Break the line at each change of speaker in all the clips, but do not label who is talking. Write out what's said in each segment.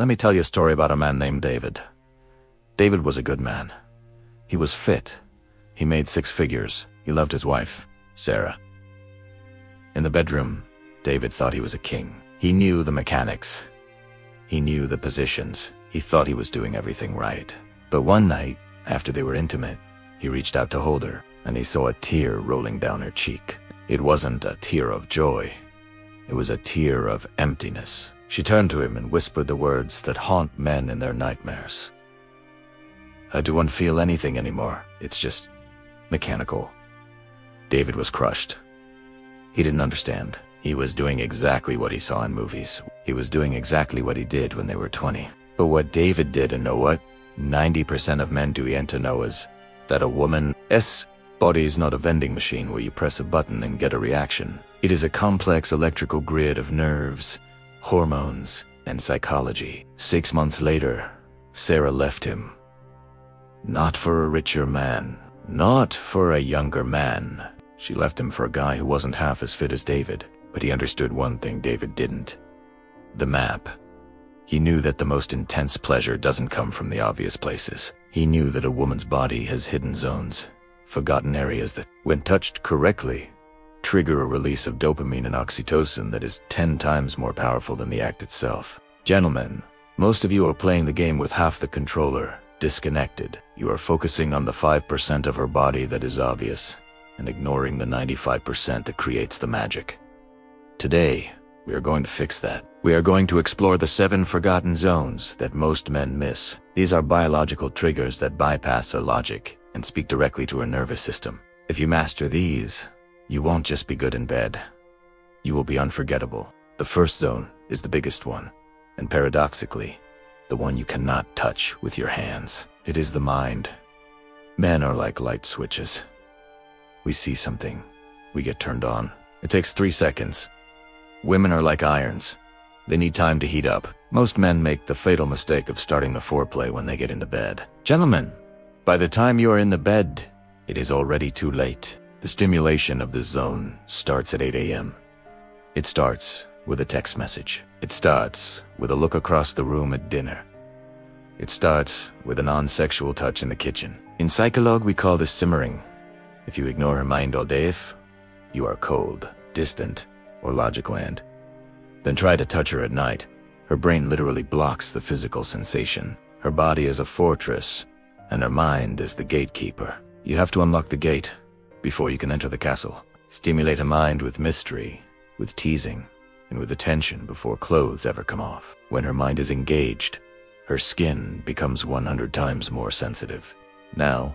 Let me tell you a story about a man named David. David was a good man. He was fit. He made 6 figures. He loved his wife, Sarah. In the bedroom, David thought he was a king. He knew the mechanics. He knew the positions. He thought he was doing everything right. But one night, after they were intimate, he reached out to hold her, and he saw a tear rolling down her cheek. It wasn't a tear of joy. It was a tear of emptiness. She turned to him and whispered the words that haunt men in their nightmares. "I don't feel anything anymore. It's just mechanical." David was crushed. He didn't understand. He was doing exactly what he saw in movies. He was doing exactly what he did when they were 20. But what David did, and know what 90% of men do yet to know, is that a woman's body is not a vending machine where you press a button and get a reaction. It is a complex electrical grid of nerves, hormones, and psychology. 6 months later, Sarah left him. Not for a richer man, not for a younger man. She left him for a guy who wasn't half as fit as David, but he understood one thing David didn't: the map. He knew that the most intense pleasure doesn't come from the obvious places. He knew that a woman's body has hidden zones, forgotten areas that, when touched correctly, trigger a release of dopamine and oxytocin that is 10 times more powerful than the act itself. Gentlemen, most of you are playing the game with half the controller, disconnected. You are focusing on the 5% of her body that is obvious, and ignoring the 95% that creates the magic. Today, we are going to fix that. We are going to explore the 7 forgotten zones that most men miss. These are biological triggers that bypass our logic and speak directly to our nervous system. If you master these, you won't just be good in bed. You will be unforgettable. The first zone is the biggest one, and paradoxically, the one you cannot touch with your hands. It is the mind. Men are like light switches. We see something, we get turned on. It takes 3 seconds. Women are like irons. They need time to heat up. Most men make the fatal mistake of starting the foreplay when they get into bed. Gentlemen, by the time you are in the bed, it is already too late. The stimulation of this zone starts at 8 a.m. It starts with a text message. It starts with a look across the room at dinner. It starts with a non-sexual touch in the kitchen. In psychology, we call this simmering. If you ignore her mind all day, you are cold, distant, or logic land. Then try to touch her at night. Her brain literally blocks the physical sensation. Her body is a fortress, and her mind is the gatekeeper. You have to unlock the gate before you can enter the castle. Stimulate a mind with mystery, with teasing, and with attention before clothes ever come off. When her mind is engaged, her skin becomes 100 times more sensitive. Now,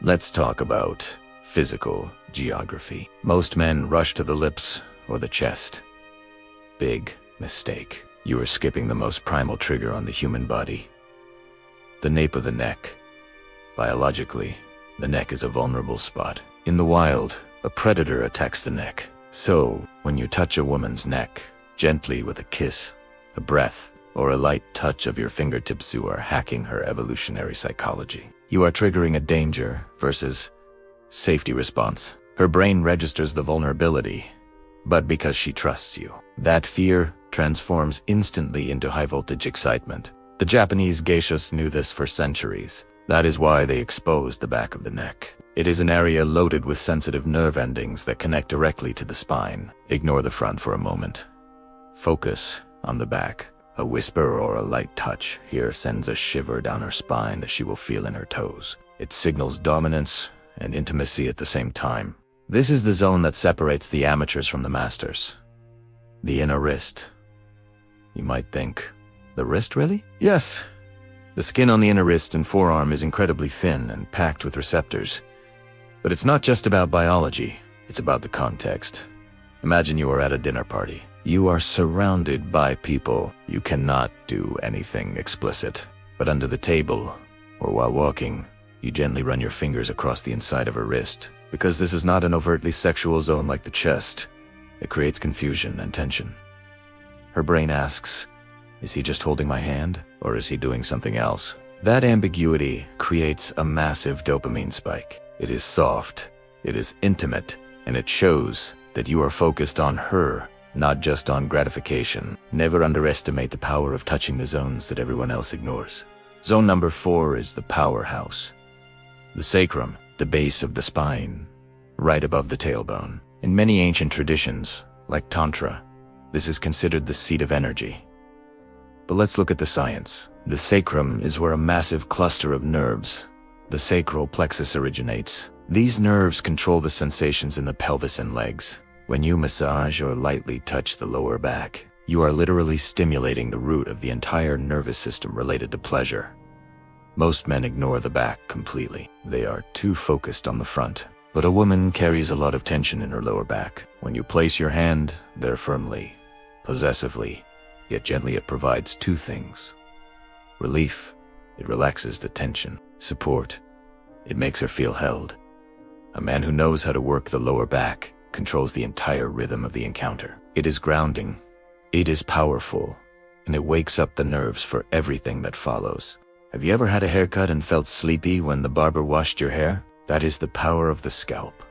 let's talk about physical geography. Most men rush to the lips or the chest. Big mistake. You are skipping the most primal trigger on the human body: the nape of the neck. Biologically, the neck is a vulnerable spot. In the wild, a predator attacks the neck. So, when you touch a woman's neck, gently with a kiss, a breath, or a light touch of your fingertips, you are hacking her evolutionary psychology. You are triggering a danger versus safety response. Her brain registers the vulnerability, but because she trusts you, that fear transforms instantly into high-voltage excitement. The Japanese geishas knew this for centuries. That is why they exposed the back of the neck. It is an area loaded with sensitive nerve endings that connect directly to the spine. Ignore the front for a moment. Focus on the back. A whisper or a light touch here sends a shiver down her spine that she will feel in her toes. It signals dominance and intimacy at the same time. This is the zone that separates the amateurs from the masters. The inner wrist. You might think, the wrist really? Yes. The skin on the inner wrist and forearm is incredibly thin and packed with receptors. But it's not just about biology, it's about the context. Imagine you are at a dinner party. You are surrounded by people. You cannot do anything explicit. But under the table, or while walking, you gently run your fingers across the inside of her wrist. Because this is not an overtly sexual zone like the chest, it creates confusion and tension. Her brain asks, is he just holding my hand, or is he doing something else? That ambiguity creates a massive dopamine spike. It is soft, it is intimate, and it shows that you are focused on her not just on gratification. Never underestimate the power of touching the zones that everyone else ignores. Zone number 4 is the powerhouse. The sacrum, the base of the spine, right above the tailbone. In many ancient traditions, like Tantra, this is considered the seat of energy. But let's look at the science. The sacrum is where a massive cluster of nerves, the sacral plexus, originates. These nerves control the sensations in the pelvis and legs. When you massage or lightly touch the lower back, you are literally stimulating the root of the entire nervous system related to pleasure. Most men ignore the back completely. They are too focused on the front. But a woman carries a lot of tension in her lower back. When you place your hand there firmly, possessively, yet gently, it provides two things. Relief, it relaxes the tension. Support, it makes her feel held. A man who knows how to work the lower back controls the entire rhythm of the encounter. It is grounding, it is powerful, and it wakes up the nerves for everything that follows. Have you ever had a haircut and felt sleepy when the barber washed your hair? That is the power of the scalp.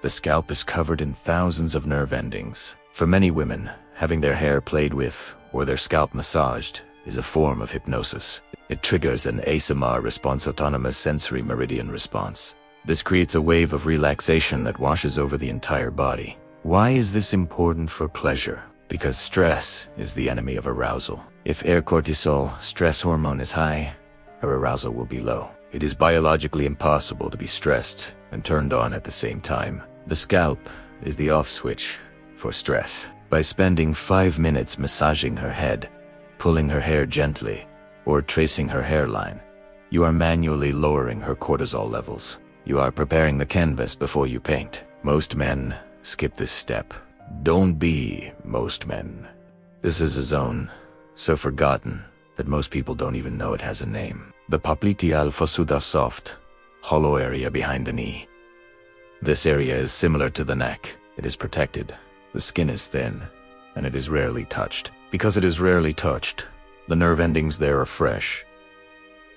The scalp is covered in thousands of nerve endings. For many women, having their hair played with or their scalp massaged is a form of hypnosis. It triggers an ASMR response, autonomous sensory meridian response. This creates a wave of relaxation that washes over the entire body. Why is this important for pleasure? Because stress is the enemy of arousal. If air cortisol, stress hormone, is high, her arousal will be low. It is biologically impossible to be stressed and turned on at the same time. The scalp is the off switch for stress. By spending 5 minutes massaging her head, pulling her hair gently, or tracing her hairline, you are manually lowering her cortisol levels. You are preparing the canvas before you paint. Most men skip this step. Don't be most men. This is a zone so forgotten that most people don't even know it has a name. The popliteal fossa, soft, hollow area behind the knee. This area is similar to the neck. It is protected. The skin is thin, and it is rarely touched. Because it is rarely touched, the nerve endings there are fresh.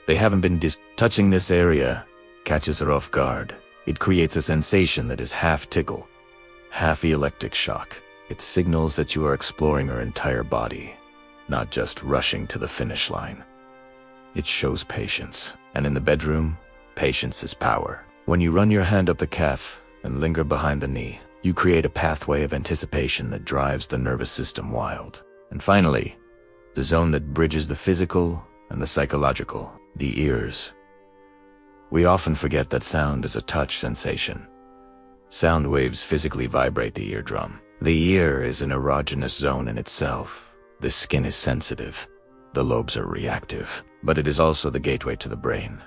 They haven't been touching this area catches her off guard. It creates a sensation that is half tickle, half electric shock. It signals that you are exploring her entire body, not just rushing to the finish line. It shows patience, and in the bedroom, patience is power. When you run your hand up the calf and linger behind the knee, you create a pathway of anticipation that drives the nervous system wild. And finally, the zone that bridges the physical and the psychological, the ears. We often forget that sound is a touch sensation. Sound waves physically vibrate the eardrum. The ear is an erogenous zone in itself. The skin is sensitive. The lobes are reactive. But it is also the gateway to the brain.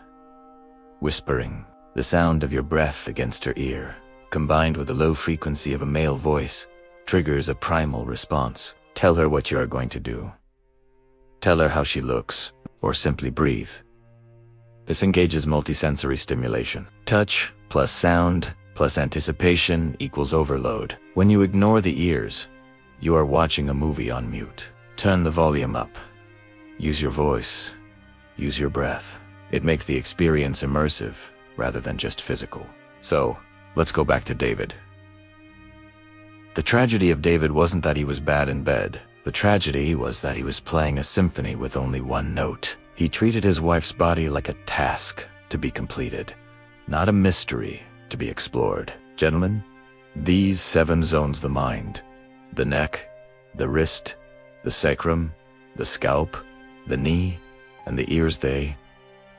Whispering, the sound of your breath against her ear, combined with the low frequency of a male voice, triggers a primal response. Tell her what you are going to do. Tell her how she looks, or simply breathe. This engages multisensory stimulation. Touch plus sound plus anticipation equals overload. When you ignore the ears, you are watching a movie on mute. Turn the volume up. Use your voice. Use your breath. It makes the experience immersive rather than just physical. So, let's go back to David. The tragedy of David wasn't that he was bad in bed. The tragedy was that he was playing a symphony with only one note. He treated his wife's body like a task to be completed, not a mystery to be explored. Gentlemen, these 7 zones: the mind, the neck, the wrist, the sacrum, the scalp, the knee, and the ears, they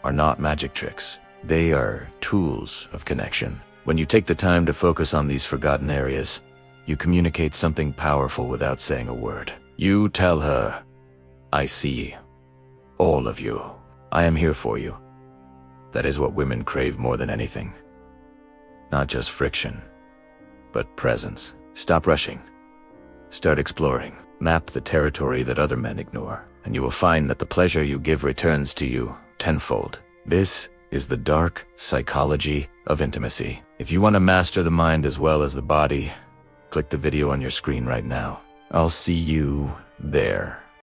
are not magic tricks. They are tools of connection. When you take the time to focus on these forgotten areas, you communicate something powerful without saying a word. You tell her, I see all of you. I am here for you. That is what women crave more than anything. Not just friction, but presence. Stop rushing. Start exploring. Map the territory that other men ignore, and you will find that the pleasure you give returns to you tenfold. This is the dark psychology of intimacy. If you want to master the mind as well as the body, click the video on your screen right now. I'll see you there.